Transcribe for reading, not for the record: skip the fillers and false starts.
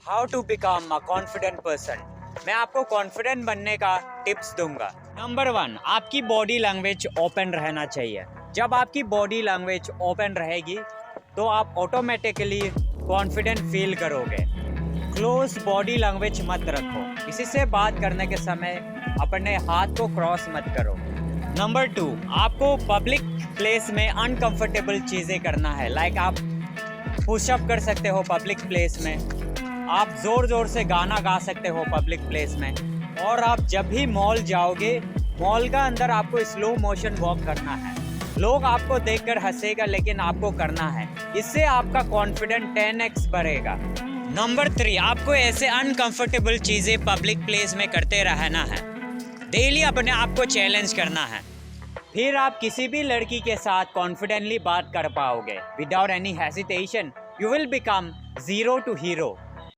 How to become a confident person. मैं आपको confident बनने का टिप्स दूंगा। नंबर 1, आपकी बॉडी लैंग्वेज ओपन रहना चाहिए। जब आपकी बॉडी लैंग्वेज ओपन रहेगी तो आप ऑटोमेटिकली कॉन्फिडेंट फील करोगे। क्लोज बॉडी लैंग्वेज मत रखो। किसी से बात करने के समय अपने हाथ को क्रॉस मत करो। नंबर 2, आपको पब्लिक प्लेस में अनकंफर्टेबल चीज़ें करना है। लाइक आप पुशअप कर सकते हो पब्लिक प्लेस में, आप ज़ोर ज़ोर से गाना गा सकते हो पब्लिक प्लेस में। और आप जब भी मॉल जाओगे, मॉल का अंदर आपको स्लो मोशन वॉक करना है। लोग आपको देखकर हंसेगा लेकिन आपको करना है। इससे आपका कॉन्फिडेंस 10x बढ़ेगा। नंबर 3, आपको ऐसे अनकंफर्टेबल चीज़ें पब्लिक प्लेस में करते रहना है। डेली अपने आप को चैलेंज करना है। फिर आप किसी भी लड़की के साथ कॉन्फिडेंटली बात कर पाओगे। Without any hesitation you will become zero to hero.